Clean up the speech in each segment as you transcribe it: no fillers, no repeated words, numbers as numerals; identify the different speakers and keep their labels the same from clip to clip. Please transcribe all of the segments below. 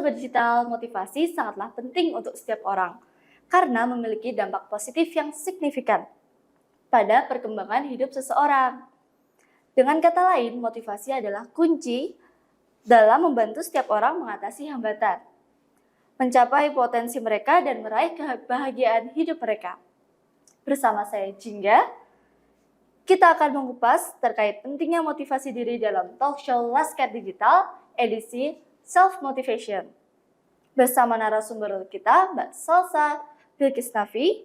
Speaker 1: Sobat Digital, motivasi sangatlah penting untuk setiap orang karena memiliki dampak positif yang signifikan pada perkembangan hidup seseorang. Dengan kata lain, motivasi adalah kunci dalam membantu setiap orang mengatasi hambatan, mencapai potensi mereka dan meraih kebahagiaan hidup mereka. Bersama saya Jingga, kita akan mengupas terkait pentingnya motivasi diri dalam talk show Laskar Digital edisi Self-Motivation. Bersama narasumber kita, Mbak Salsa Bilkis Nafi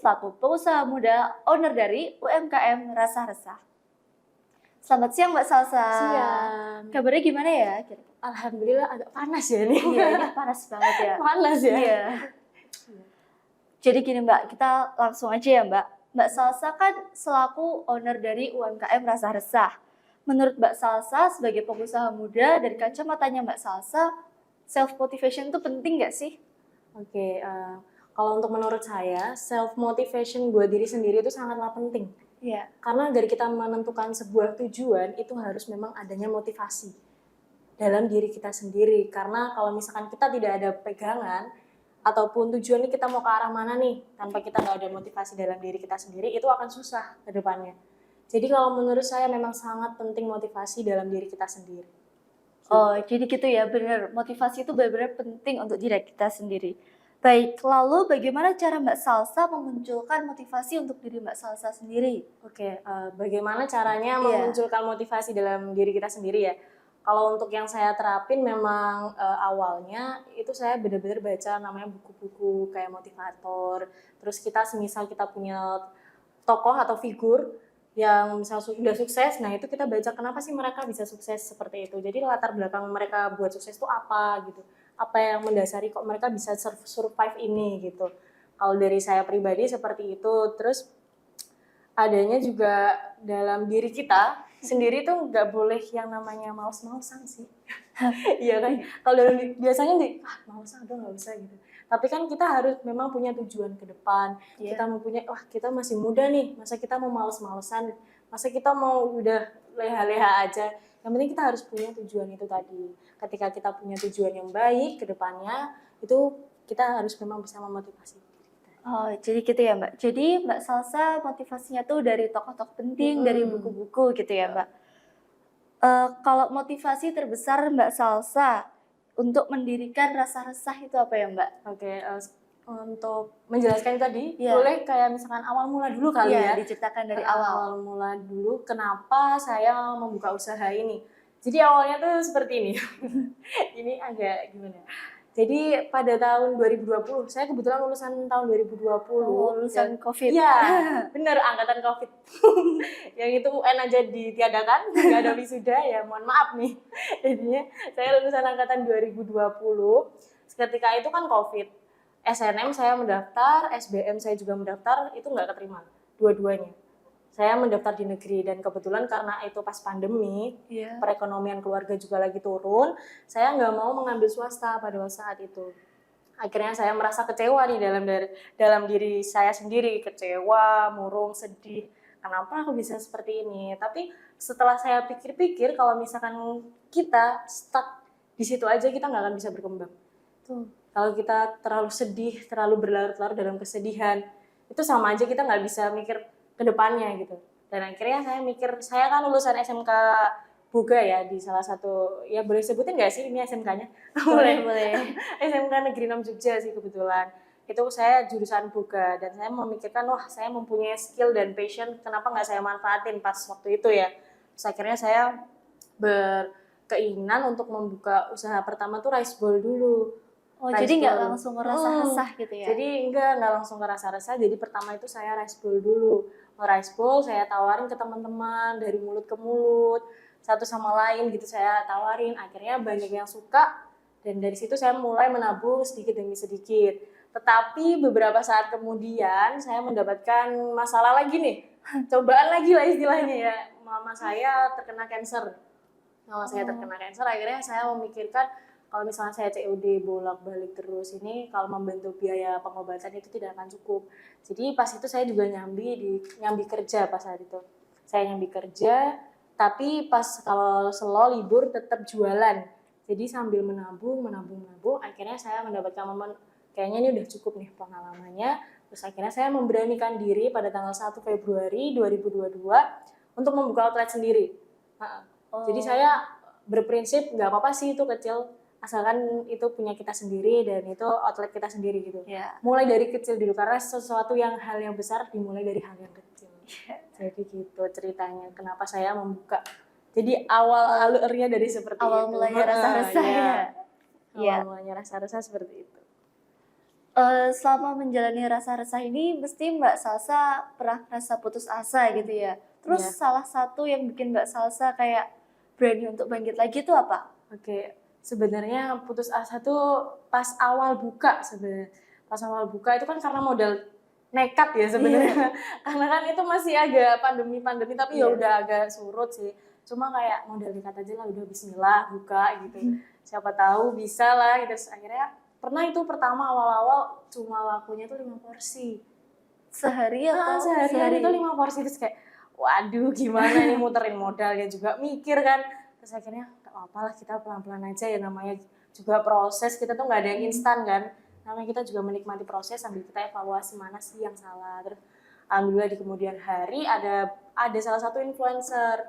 Speaker 1: selaku pengusaha muda owner dari UMKM Rasa Resah. Selamat siang Mbak Salsa.
Speaker 2: Siang.
Speaker 1: Kabarnya gimana ya?
Speaker 2: Alhamdulillah agak panas ya nih.
Speaker 1: Iya, ini panas banget ya.
Speaker 2: Panas ya.
Speaker 1: Iya. Jadi gini Mbak, kita langsung aja ya Mbak. Mbak Salsa kan selaku owner dari UMKM Rasa Resah. Menurut Mbak Salsa sebagai pengusaha muda, dari kacamatanya Mbak Salsa, self-motivation itu penting nggak sih?
Speaker 2: Oke, kalau untuk menurut saya, self-motivation buat diri sendiri itu sangatlah penting.
Speaker 1: Iya.
Speaker 2: Karena dari kita menentukan sebuah tujuan, itu harus memang adanya motivasi dalam diri kita sendiri. Karena kalau misalkan kita tidak ada pegangan, ataupun tujuannya kita mau ke arah mana nih, tanpa kita nggak ada motivasi dalam diri kita sendiri, itu akan susah ke depannya. Jadi kalau menurut saya memang sangat penting motivasi dalam diri kita sendiri.
Speaker 1: Oh, jadi gitu ya, benar. Motivasi itu benar-benar penting untuk diri kita sendiri. Baik, lalu bagaimana cara Mbak Salsa memunculkan motivasi untuk diri Mbak Salsa sendiri?
Speaker 2: Oke, bagaimana caranya memunculkan motivasi dalam diri kita sendiri ya? Kalau untuk yang saya terapin memang awalnya itu saya benar-benar baca namanya buku-buku kayak motivator. Terus kita semisal kita punya tokoh atau figur yang misal sudah sukses, nah itu kita baca kenapa sih mereka bisa sukses seperti itu. Jadi latar belakang mereka buat sukses itu apa gitu. Apa yang mendasari kok mereka bisa survive ini gitu. Kalau dari saya pribadi seperti itu. Terus adanya juga dalam diri kita sendiri tuh nggak boleh yang namanya males-malesan sih. Iya kan? Kalau biasanya males aduh nggak bisa gitu. Tapi kan kita harus memang punya tujuan ke depan.
Speaker 1: Yeah.
Speaker 2: Kita mempunyai, kita masih muda nih, masa kita mau males-malesan, masa kita mau udah leha-leha aja. Yang penting kita harus punya tujuan itu tadi. Ketika kita punya tujuan yang baik ke depannya, itu kita harus memang bisa memotivasi.
Speaker 1: Oh, jadi gitu ya Mbak. Jadi Mbak Salsa motivasinya tuh dari tokoh-tokoh penting, dari buku-buku gitu ya Mbak. Kalau motivasi terbesar Mbak Salsa untuk mendirikan Rasa Resah itu apa ya Mbak?
Speaker 2: Oke, untuk menjelaskan tadi, boleh kayak misalkan awal mula dulu kali ya.
Speaker 1: Diceritakan dari awal.
Speaker 2: Awal mula dulu kenapa saya membuka usaha ini. Jadi awalnya tuh seperti ini. Ini agak gimana? Jadi pada tahun 2020, saya kebetulan lulusan tahun 2020.
Speaker 1: Lulusan COVID.
Speaker 2: Iya, bener, angkatan COVID. Yang itu UN aja ditiadakan, nggak ada wisuda ya, mohon maaf nih. Jadinya saya lulusan angkatan 2020. Ketika itu kan COVID. SNM saya mendaftar, SBM saya juga mendaftar, itu nggak keterima, dua-duanya. Saya mendaftar di negeri dan kebetulan karena itu pas pandemi, perekonomian keluarga juga lagi turun, saya nggak mau mengambil swasta pada saat itu. Akhirnya saya merasa kecewa nih dalam diri saya sendiri, kecewa, murung, sedih. Kenapa aku bisa seperti ini? Tapi setelah saya pikir-pikir, kalau misalkan kita stuck di situ aja, kita nggak akan bisa berkembang. Kalau kita terlalu sedih, terlalu berlarut-larut dalam kesedihan, itu sama aja kita nggak bisa mikir ke depannya gitu. Dan akhirnya saya mikir, saya kan lulusan SMK Boga ya, di salah satu, ya boleh sebutin nggak sih ini SMK-nya?
Speaker 1: Boleh.
Speaker 2: SMK Negeri 6 Jogja sih kebetulan. Itu saya jurusan Boga, dan saya memikirkan, wah saya mempunyai skill dan passion, kenapa nggak saya manfaatin pas waktu itu ya. Terus akhirnya saya berkeinginan untuk membuka usaha pertama tuh rice bowl dulu.
Speaker 1: Oh, jadi nggak langsung ngerasa resah gitu ya?
Speaker 2: Jadi nggak langsung ngerasa resah. Jadi pertama itu saya rice bowl dulu. Rice bowl saya tawarin ke teman-teman dari mulut ke mulut, satu sama lain gitu saya tawarin. Akhirnya banyak yang suka dan dari situ saya mulai menabung sedikit demi sedikit. Tetapi beberapa saat kemudian saya mendapatkan masalah lagi nih, cobaan lagi lah istilahnya ya. Mama saya terkena kanker. Akhirnya saya memikirkan, kalau misalnya saya COD bolak-balik terus ini, kalau membantu biaya pengobatan itu tidak akan cukup. Jadi pas itu saya juga nyambi kerja pas saat itu. Saya nyambi kerja, tapi pas kalau selo libur tetap jualan. Jadi sambil menabung, akhirnya saya mendapatkan momen kayaknya ini udah cukup nih pengalamannya. Terus akhirnya saya memberanikan diri pada tanggal 1 Februari 2022 untuk membuka outlet sendiri. Nah, Jadi saya berprinsip nggak apa-apa sih itu kecil, asalkan itu punya kita sendiri dan itu outlet kita sendiri gitu.
Speaker 1: Yeah.
Speaker 2: Mulai dari kecil dulu, karena sesuatu hal yang besar dimulai dari hal yang kecil. Jadi gitu ceritanya kenapa saya membuka. Jadi awal alurnya dari seperti
Speaker 1: awal
Speaker 2: itu.
Speaker 1: mulanya rasa-rasa ya.
Speaker 2: Awal mulanya rasa-rasa seperti itu.
Speaker 1: Selama menjalani rasa-rasa ini mesti Mbak Salsa pernah rasa putus asa gitu ya. Terus salah satu yang bikin Mbak Salsa kayak berani untuk bangkit lagi itu apa?
Speaker 2: Oke, sebenarnya putus asa tuh pas awal buka sebenarnya. Pas awal buka itu kan karena modal nekat ya sebenarnya. Karena kan itu masih agak pandemi tapi ya udah agak surut sih. Cuma kayak modal nekat aja lah, udah bismillah buka gitu. Siapa tahu bisa lah gitu. Terus akhirnya pernah itu pertama awal-awal cuma lakunya tuh 5 porsi.
Speaker 1: Sehari atau
Speaker 2: sehari itu 5 porsi. Terus kayak waduh gimana ini muterin modalnya juga mikir kan. Terus akhirnya gak apa-apa lah kita pelan-pelan aja ya, namanya juga proses, kita tuh gak ada yang instan kan. Namanya kita juga menikmati proses sambil kita evaluasi mana sih yang salah. Terus alhamdulillah di kemudian hari ada salah satu influencer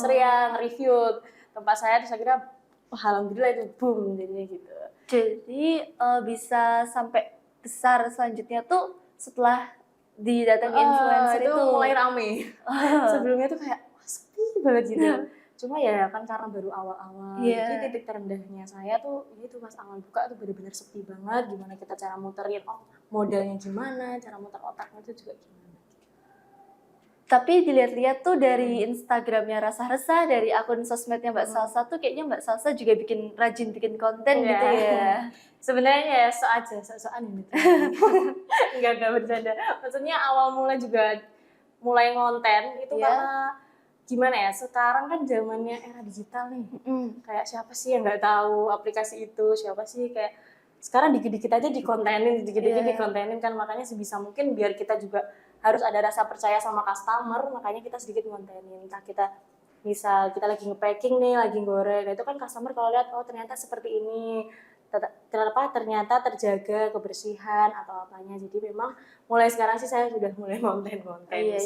Speaker 2: yang review tempat saya, terus akhirnya alhamdulillah itu boom jadinya gitu.
Speaker 1: Jadi bisa sampai besar selanjutnya tuh setelah didatangi influencer itu
Speaker 2: mulai rame. Sebelumnya tuh kayak sepi banget gitu. Cuma ya kan karena baru awal-awal. Jadi titik terendahnya saya tuh itu pas awal buka tuh benar-benar sepi banget. Gimana kita cara muterin, modalnya gimana, cara muter otaknya itu juga gimana.
Speaker 1: Tapi dilihat-lihat tuh dari Instagramnya Rasa Resah, dari akun sosmednya Mbak Salsa tuh kayaknya Mbak Salsa juga rajin bikin konten gitu ya.
Speaker 2: Sebenarnya ya so-soan gitu. Enggak bercanda. Maksudnya awal mula juga mulai ngonten itu karena gimana ya, sekarang kan zamannya era digital nih. Kayak siapa sih yang nggak tahu aplikasi itu, siapa sih kayak sekarang dikit-dikit aja dikontenin kan, makanya sebisa mungkin biar kita juga harus ada rasa percaya sama customer, makanya kita sedikit ngontenin. Entah kita misal kita lagi nge-packing nih, lagi goreng, itu kan customer kalau lihat ternyata seperti ini, ternyata terjaga kebersihan atau apanya. Jadi memang mulai sekarang sih saya sudah mulai konten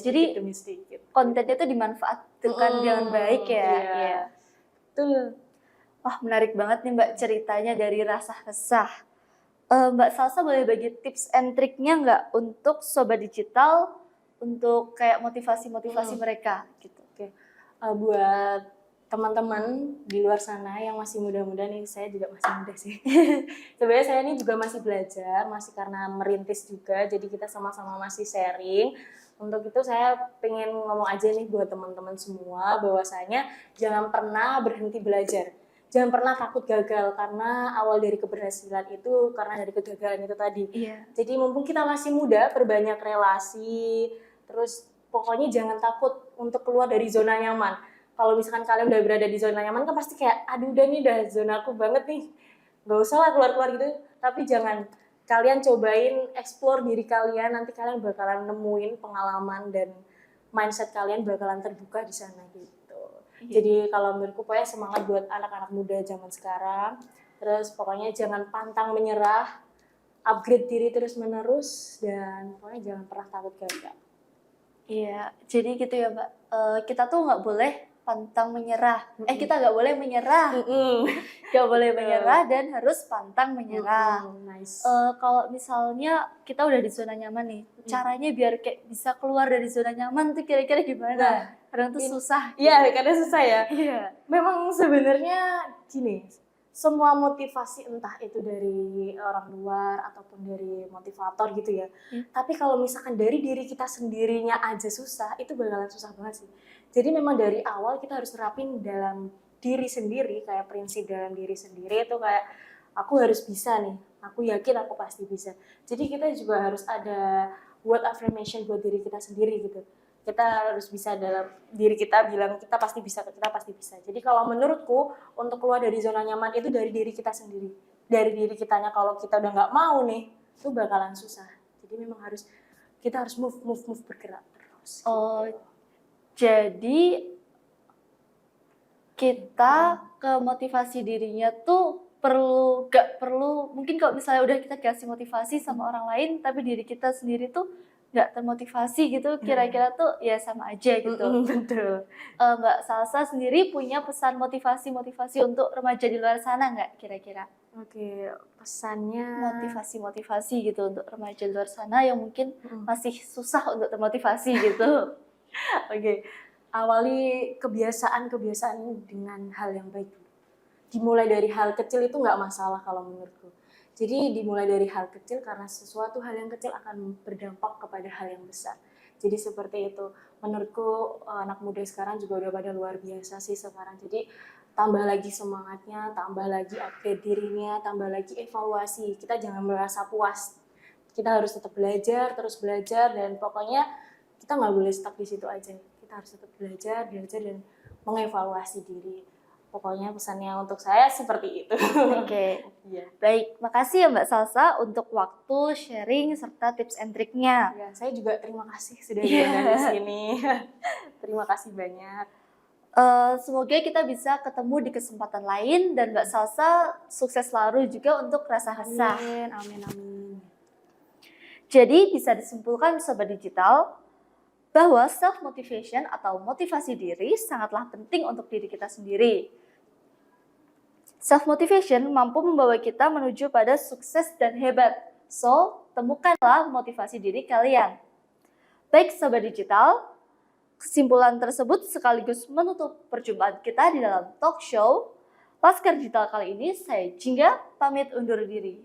Speaker 1: jadi
Speaker 2: demi sedikit.
Speaker 1: Kontennya itu dimanfaatkan dengan baik ya. Iya.
Speaker 2: Betul.
Speaker 1: Wah, menarik banget nih Mbak ceritanya dari Rasa Resah. Mbak Salsa boleh bagi tips and triknya nggak untuk sobat digital untuk kayak motivasi mereka gitu?
Speaker 2: Oke. Buat teman-teman di luar sana yang masih muda-muda nih, saya juga masih muda sih. Sebenarnya saya ini juga masih belajar, masih karena merintis juga, jadi kita sama-sama masih sharing. Untuk itu saya pengen ngomong aja nih buat teman-teman semua, bahwasanya jangan pernah berhenti belajar. Jangan pernah takut gagal, karena awal dari keberhasilan itu karena dari kegagalan itu tadi. Jadi mumpung kita masih muda, perbanyak relasi, terus pokoknya jangan takut untuk keluar dari zona nyaman. Kalau misalkan kalian udah berada di zona nyaman kan pasti kayak aduh udah nih udah zona aku banget nih, nggak usah lah keluar-keluar gitu. Tapi jangan, kalian cobain explore diri kalian, nanti kalian bakalan nemuin pengalaman dan mindset kalian bakalan terbuka di sana gitu. Jadi kalau menurutku pokoknya semangat buat anak-anak muda zaman sekarang. Terus pokoknya jangan pantang menyerah, upgrade diri terus-menerus, dan pokoknya jangan pernah takut gagal.
Speaker 1: Iya, jadi gitu ya Mbak. Kita tuh nggak boleh pantang menyerah. Kita nggak boleh menyerah. Nggak boleh menyerah dan harus pantang menyerah.
Speaker 2: Nice.
Speaker 1: Kalau misalnya kita udah di zona nyaman nih, caranya biar kayak bisa keluar dari zona nyaman tuh kira-kira gimana? Kadang tuh susah.
Speaker 2: Iya, kadang susah ya.
Speaker 1: Iya.
Speaker 2: Memang sebenarnya gini, semua motivasi entah itu dari orang luar ataupun dari motivator gitu ya. Tapi kalau misalkan dari diri kita sendirinya aja susah, itu bakalan susah banget sih. Jadi memang dari awal kita harus terapin dalam diri sendiri, kayak prinsip dalam diri sendiri itu kayak aku harus bisa nih, aku yakin aku pasti bisa. Jadi kita juga harus ada word affirmation buat diri kita sendiri gitu. Kita harus bisa dalam diri kita bilang kita pasti bisa. Jadi kalau menurutku untuk keluar dari zona nyaman itu dari diri kita sendiri. Dari diri kitanya, kalau kita udah nggak mau nih, itu bakalan susah. Jadi memang kita harus move bergerak terus.
Speaker 1: Oh, gitu. Jadi kita ke motivasi dirinya tuh gak perlu, mungkin kalau misalnya udah kita kasih motivasi sama orang lain, tapi diri kita sendiri tuh gak termotivasi gitu, kira-kira tuh ya sama aja gitu.
Speaker 2: Betul.
Speaker 1: Mbak Salsa sendiri punya pesan motivasi-motivasi untuk remaja di luar sana nggak kira-kira?
Speaker 2: Oke, pesannya
Speaker 1: Motivasi-motivasi gitu untuk remaja di luar sana yang mungkin masih susah untuk termotivasi gitu.
Speaker 2: Oke, awali kebiasaan-kebiasaan dengan hal yang baik dulu. Dimulai dari hal kecil itu nggak masalah kalau menurutku. Jadi dimulai dari hal kecil karena sesuatu hal yang kecil akan berdampak kepada hal yang besar. Jadi seperti itu. Menurutku anak muda sekarang juga udah pada luar biasa sih sekarang. Jadi tambah lagi semangatnya, tambah lagi upgrade dirinya, tambah lagi evaluasi. Kita jangan merasa puas. Kita harus tetap belajar, terus belajar, dan pokoknya kita nggak boleh stuck di situ aja. Kita harus tetap belajar, dan mengevaluasi diri. Pokoknya pesannya untuk saya seperti itu.
Speaker 1: Oke,
Speaker 2: Iya.
Speaker 1: baik. Makasih ya Mbak Salsa untuk waktu, sharing, serta tips and triknya.
Speaker 2: Ya, saya juga terima kasih sudah
Speaker 1: Iya.
Speaker 2: diundang di sini. Terima kasih banyak.
Speaker 1: Semoga kita bisa ketemu di kesempatan lain dan Mbak Salsa sukses selalu juga untuk rasa resah.
Speaker 2: Amin, amin, amin.
Speaker 1: Jadi bisa disimpulkan Sobat Digital bahwa self-motivation atau motivasi diri sangatlah penting untuk diri kita sendiri. Self-motivation mampu membawa kita menuju pada sukses dan hebat. So, temukanlah motivasi diri kalian. Baik Sobat Digital, kesimpulan tersebut sekaligus menutup perjumpaan kita di dalam talk show Laskar Digital kali ini. Saya Jingga, pamit undur diri.